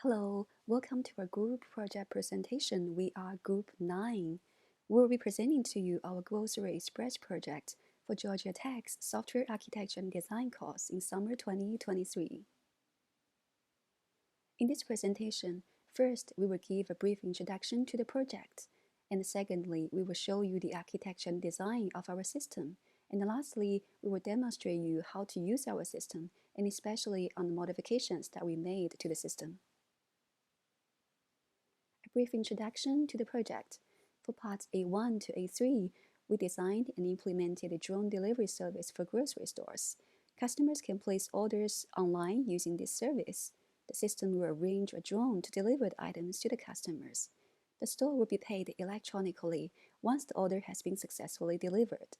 Hello, welcome to our group project presentation. We are Group 9. We'll be presenting to you our Grocery Express project for Georgia Tech's Software Architecture and Design course in summer 2023. In this presentation, first we will give a brief introduction to the project, and secondly, we will show you the architecture and design of our system, and lastly, we will demonstrate you how to use our system, and especially on the modifications that we made to the system. A brief introduction to the project. For parts A1 to A3, we designed and implemented a drone delivery service for grocery stores. Customers can place orders online using this service. The system will arrange a drone to deliver the items to the customers. The store will be paid electronically once the order has been successfully delivered.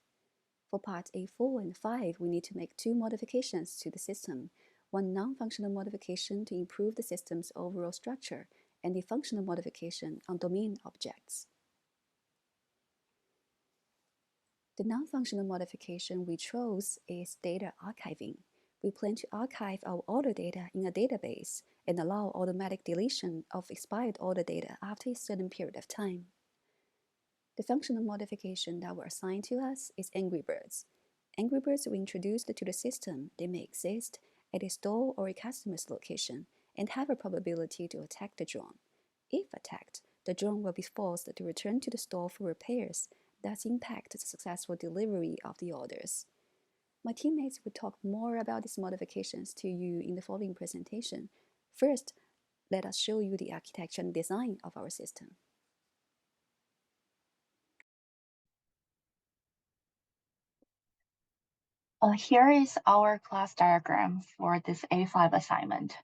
For parts A4 and 5, we need to make two modifications to the system. One non-functional modification to improve the system's overall structure, and the functional modification on domain objects. The non-functional modification we chose is data archiving. We plan to archive our order data in a database and allow automatic deletion of expired order data after a certain period of time. The functional modification that were assigned to us is Angry Birds. Angry Birds were introduced to the system. They may exist at a store or a customer's location and have a probability to attack the drone. If attacked, the drone will be forced to return to the store for repairs, thus impact the successful delivery of the orders. My teammates will talk more about these modifications to you in the following presentation. First, let us show you the architecture and design of our system. Here is our class diagram for this A5 assignment.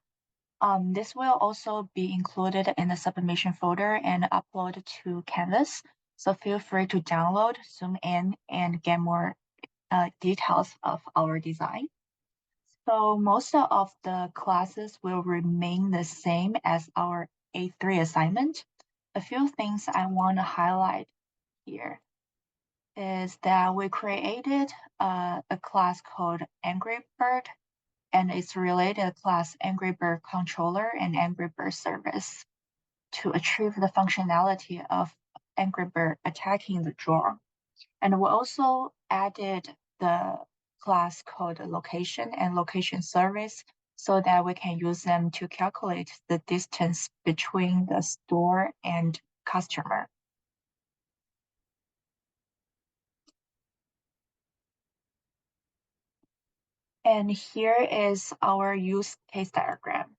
This will also be included in the submission folder and uploaded to Canvas, so feel free to download, zoom in, and get more details of our design. So most of the classes will remain the same as our A3 assignment. A few things I want to highlight here is that we created a class called Angry Bird and its related class Angry Bird Controller and Angry Bird Service to achieve the functionality of Angry Bird attacking the drawer. And we also added the class called Location and Location Service so that we can use them to calculate the distance between the store and customer. And here is our use case diagram.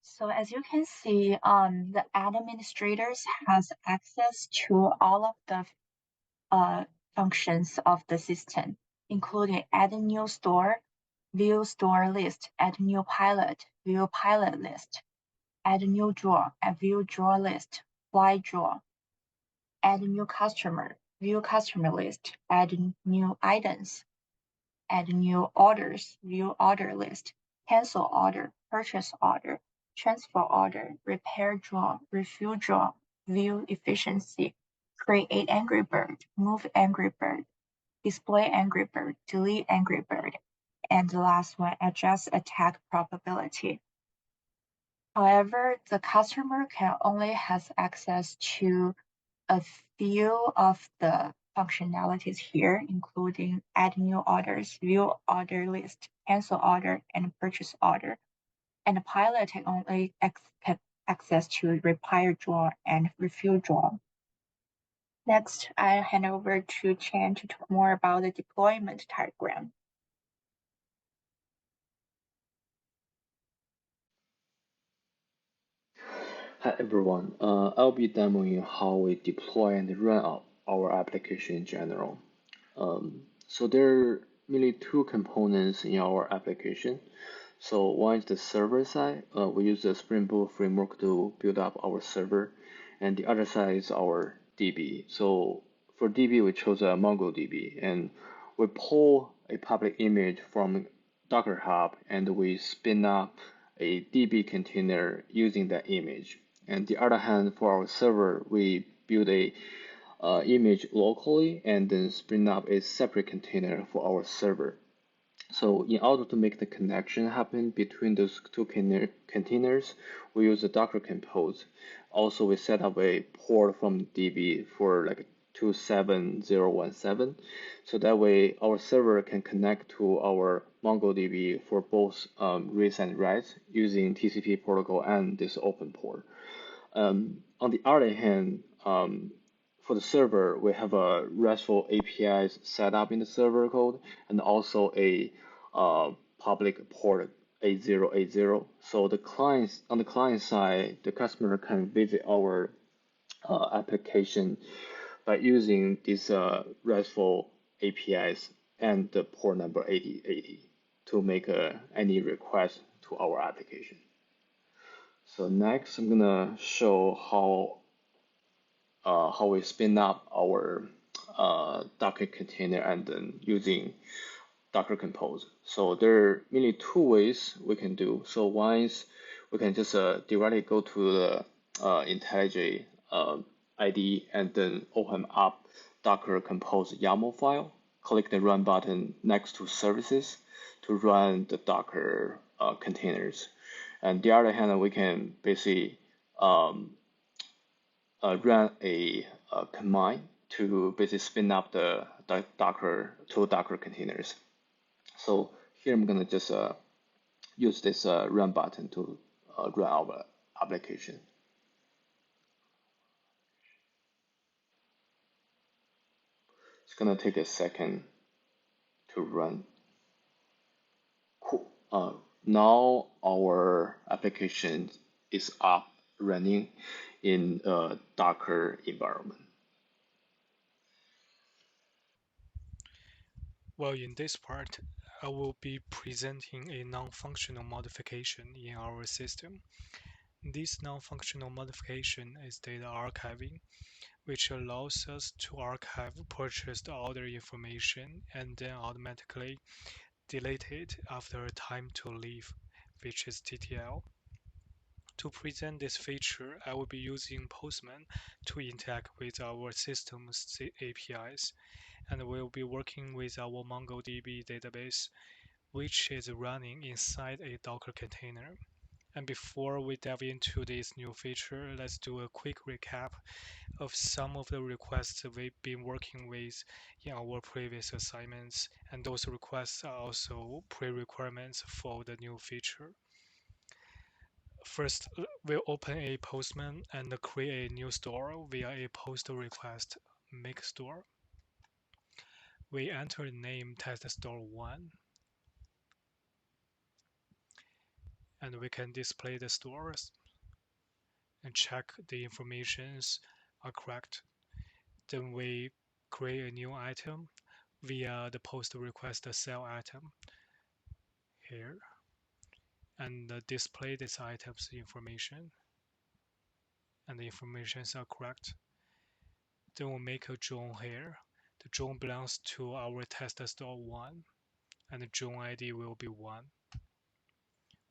So as you can see, the administrators has access to all of the functions of the system, including add a new store, view store list, add new pilot, view pilot list, add a new drawer, and view drawer list, fly drawer, add a new customer, view customer list, add new items, add new orders, view order list, cancel order, purchase order, transfer order, repair drawer, refill drawer, view efficiency, create Angry Bird, move Angry Bird, display Angry Bird, delete Angry Bird, and the last one, adjust attack probability. However, the customer can only has access to a few of the functionalities here, including add new orders, view order list, cancel order, and purchase order. And the pilot can only get access to repair drawer and refill drawer. Next, I hand over to Chen to talk more about the deployment diagram. Hi everyone, I'll be demoing how we deploy and run our application in general. So there are mainly two components in our application. So one is the server side. We use the Spring Boot framework to build up our server, and the other side is our DB. So for DB, we chose a MongoDB, and we pull a public image from Docker Hub, and we spin up a DB container using that image. And the other hand, for our server, we build a image locally and then spin up a separate container for our server. So in order to make the connection happen between those two containers, we use the Docker Compose. Also, we set up a port from DB for like 27017, so that way our server can connect to our MongoDB for both reads and writes using TCP protocol and this open port. On the other hand, for the server, we have a RESTful APIs set up in the server code and also a public port 8080. So the clients on the client side, the customer can visit our application by using these RESTful APIs and the port number 8080 to make any request to our application. So next, I'm gonna show how we spin up our Docker container and then using Docker Compose. So there are mainly two ways we can do. So one is we can just directly go to the IntelliJ IDE and then open up Docker Compose YAML file. Click the Run button next to Services to run the Docker containers. And the other hand, we can basically run a command to basically spin up the Docker containers. So here I'm gonna just use this run button to run our application. It's gonna take a second to run. Cool. Now our application is up running in a Docker environment. Well, in this part, I will be presenting a non-functional modification in our system. This non-functional modification is data archiving, which allows us to archive purchased order information and then automatically delete it after a time to leave, which is TTL. To present this feature, I will be using Postman to interact with our system's APIs, and we'll be working with our MongoDB database, which is running inside a Docker container. And before we dive into this new feature, let's do a quick recap of some of the requests we've been working with in our previous assignments, and those requests are also pre-requirements for the new feature. First, we'll open a Postman and create a new store via a post request make store. We enter the name test store 1, and we can display the stores and check the informations are correct. Then we create a new item via the post request sell item here and display this item's information, and the informations are correct. Then we'll make a drone here. The drone belongs to our test store 1, and the drone ID will be 1.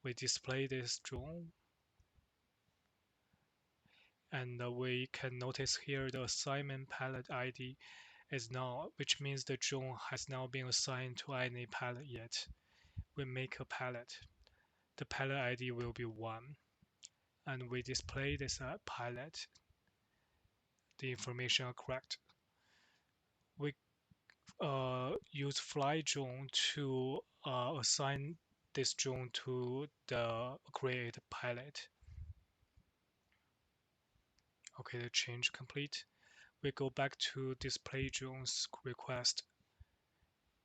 We display this drone, and we can notice here the assignment palette ID is null, which means the drone has not been assigned to any palette yet. We make a palette. The palette ID will be 1, and we display this palette. The information are correct. We use fly drone to assign this drone to the create palette. Okay, the change complete. We go back to display drone's request.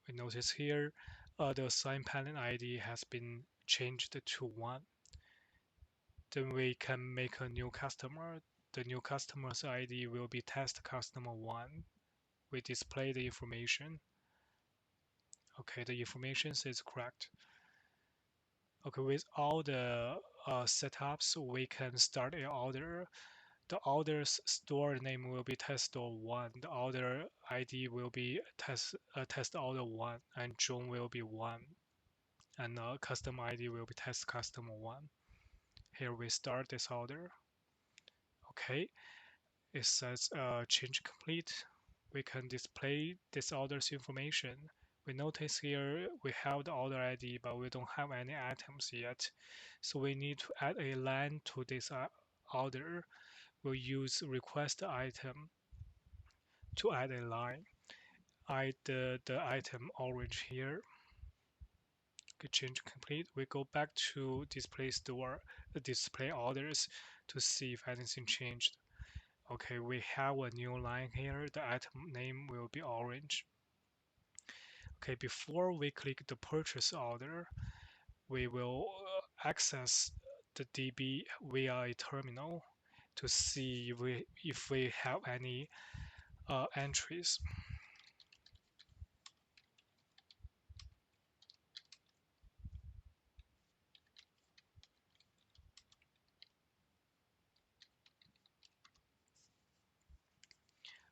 We notice here the assign palette ID has been changed to 1. Then we can make a new customer. The new customer's ID will be test customer 1. We display the information. Okay, the information is correct. Okay, with all the setups, we can start an order. The order's store name will be test store 1. The order ID will be test order 1, and drone will be 1. And custom ID will be test customer 1. Here we start this order. Okay, it says change complete. We can display this order's information. We notice here we have the order ID, but we don't have any items yet. So we need to add a line to this order. We'll use request item to add a line. Add the item orange here. Okay, change complete. We go back to display store, display orders to see if anything changed. Okay, we have a new line here. The item name will be orange. Okay, before we click the purchase order, we will access the DB via a terminal to see if we have any entries.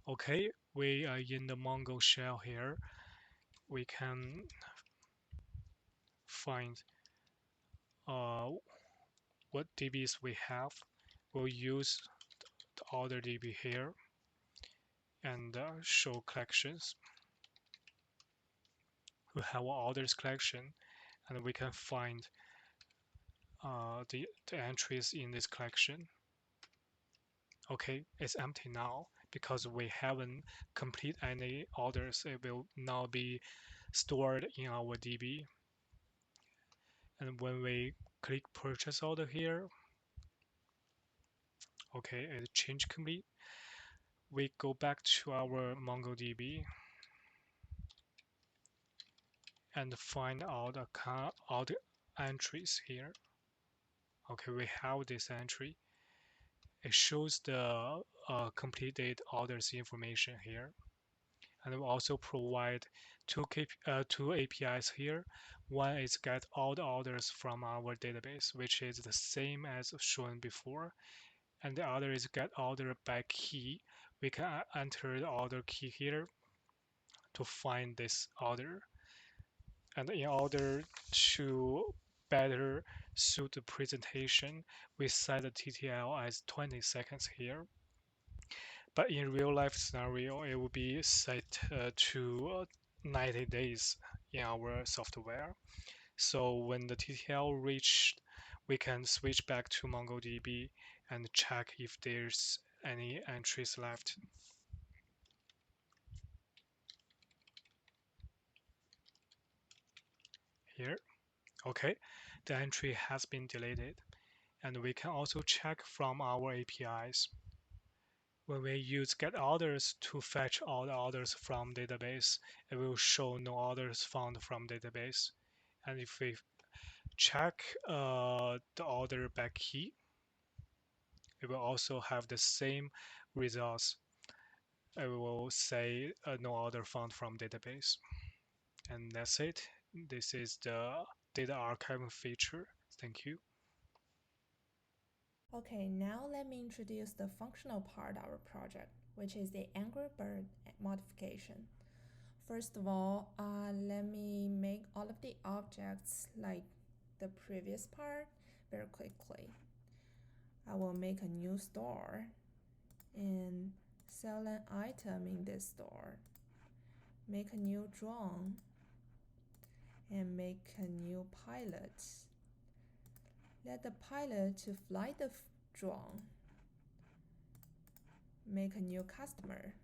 Okay, we are in the Mongo shell here. We can find what DBs we have. We'll use the order DB here and show collections. We have our orders collection, and we can find the entries in this collection. Okay, it's empty now because we haven't complete any orders. It will now be stored in our DB. And when we click purchase order here, okay, it change complete. We go back to our MongoDB and find all the entries here. Okay, we have this entry. It shows the completed orders information here. And we also provide two APIs here. One is get all the orders from our database, which is the same as shown before. And the other is get order by key. We can enter the order key here to find this order. And in order to better suit the presentation, we set the TTL as 20 seconds here. But in real life scenario, it will be set to 90 days in our software. So when the TTL reached, we can switch back to MongoDB and check if there's any entries left. Here, okay, the entry has been deleted. And we can also check from our APIs. When we use getOrders to fetch all the orders from database, it will show no orders found from database. And if we check the order by key, it will also have the same results. It will say no order found from database. And that's it. This is the data archiving feature. Thank you. Okay, now let me introduce the functional part of our project, which is the Angry Bird modification. First of all, let me make all of the objects like the previous part very quickly. I will make a new store and sell an item in this store. Make a new drone and make a new pilot. Let the pilot to fly the drone. Make a new customer.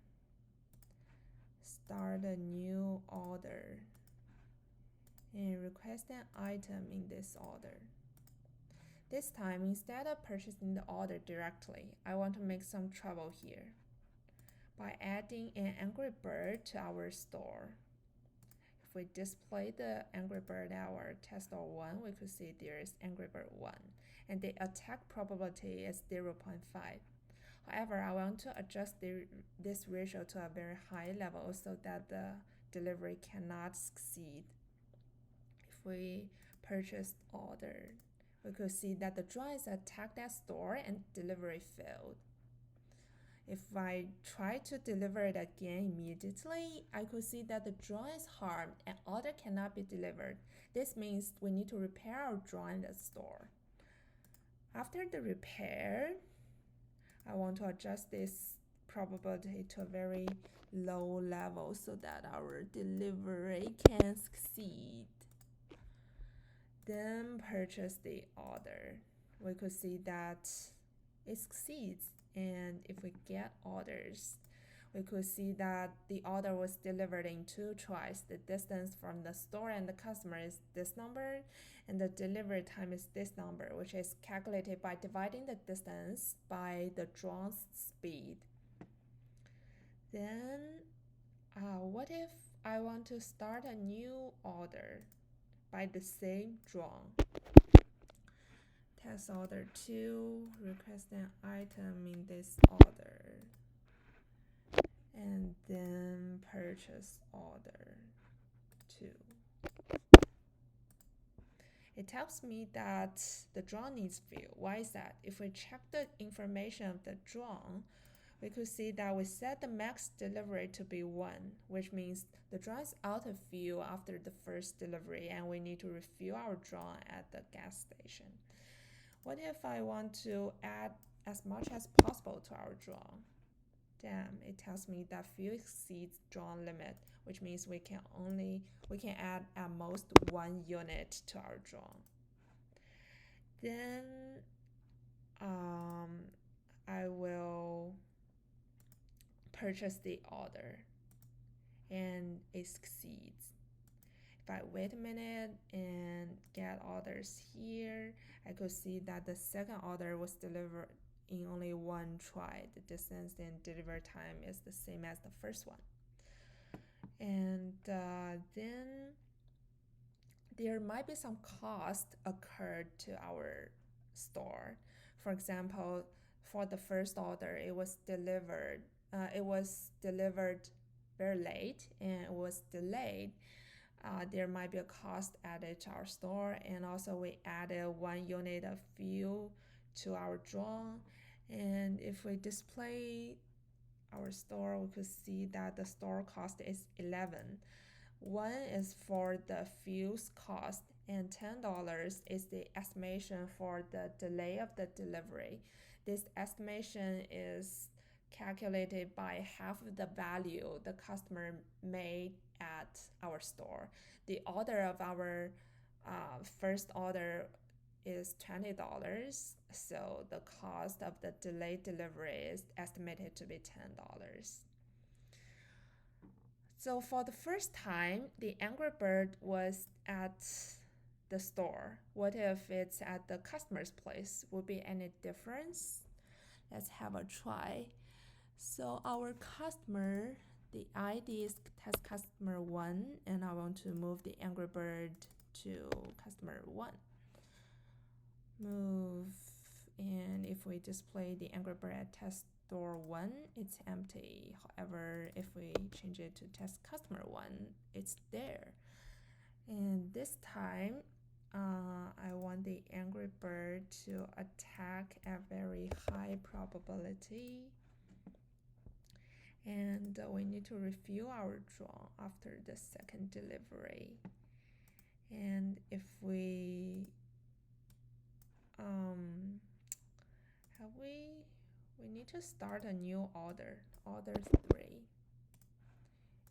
Start a new order and request an item in this order. This time, instead of purchasing the order directly, I want to make some trouble here by adding an Angry Bird to our store. If we display the Angry Bird at our test store 1, we could see there is Angry Bird 1, and the attack probability is 0.5. However, I want to adjust this ratio to a very high level so that the delivery cannot succeed. If we purchase order, we could see that the drone is attacked that store and delivery failed. If I try to deliver it again immediately, I could see that the drone is harmed and order cannot be delivered. This means we need to repair our drone in the store. After the repair, I want to adjust this probability to a very low level so that our delivery can succeed. Then purchase the order. We could see that it succeeds, and if we get orders, we could see that the order was delivered in 2 tries. The distance from the store and the customer is this number, and the delivery time is this number, which is calculated by dividing the distance by the drawn speed. Then, what if I want to start a new order by the same drawn? Test order 2, request an item in this order, and then purchase order 2. It tells me that the drawn needs fill. Why is that? If we check the information of the drawn, we could see that we set the max delivery to be 1, which means the drawn is out of fuel after the first delivery, and we need to refuel our drawn at the gas station. What if I want to add as much as possible to our drawn? Damn, it tells me that fuel exceeds drawn limit, which means we can add at most 1 unit to our drawn. Then I will purchase the order, and it succeeds. If I wait a minute and get orders here, I could see that the second order was delivered in only 1 try. The distance and delivery time is the same as the first one. And then there might be some cost occurred to our store. For example, for the first order, it was delivered very late and it was delayed. There might be a cost added to our store, and also we added 1 unit of fuel to our drawn. And if we display our store, we could see that the store cost is 11. 1 is for the fuel's cost, and $10 is the estimation for the delay of the delivery. This estimation is calculated by half of the value the customer made at our store. The order of our first order is $20, so the cost of the delayed delivery is estimated to be $10. So for the first time, the Angry Bird was at the store. What if it's at the customer's place? Would be any difference? Let's have a try. So our customer, the ID is test customer 1, and I want to move the Angry Bird to customer 1. Move, and if we display the Angry Bird at test store 1, it's empty. However, if we change it to test customer 1, it's there. And this time, I want the Angry Bird to attack at very high probability. And we need to refuel our drawn after the second delivery. And if we we need to start a new order 3,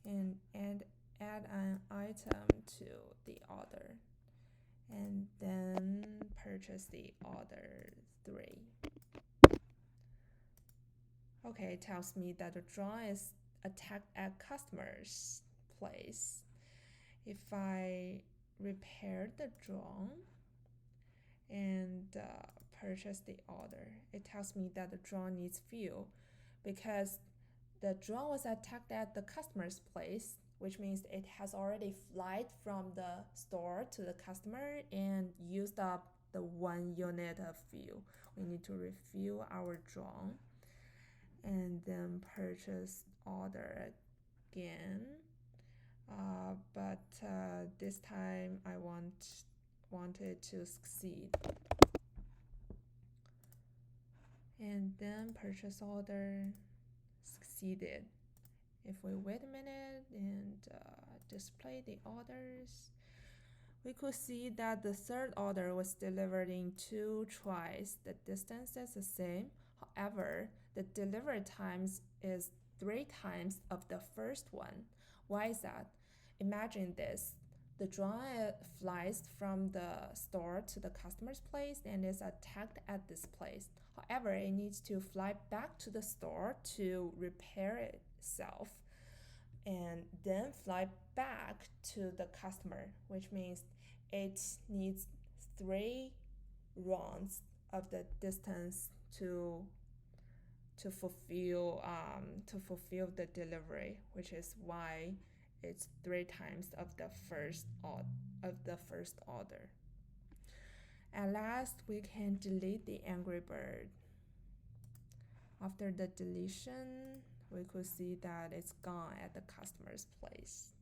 and add an item to the order, and then purchase the order 3. Okay, it tells me that the drawn is attacked at customer's place. If I repair the drawn and purchase the order, it tells me that the drawn needs fuel because the drawn was attacked at the customer's place, which means it has already flight from the store to the customer and used up the 1 unit of fuel. We need to refuel our drawn and then purchase order again. But this time I wanted to succeed. And then purchase order succeeded. If we wait a minute and display the orders, we could see that the third order was delivered in 2 tries. The distance is the same. However, the delivery times is 3 times of the first one. Why is that? Imagine this. The drone flies from the store to the customer's place and is attacked at this place. However, it needs to fly back to the store to repair itself and then fly back to the customer, which means it needs 3 rounds of the distance to fulfill the delivery, which is why it's 3 times of the first order. At last, we can delete the Angry Bird. After the deletion, we could see that it's gone at the customer's place.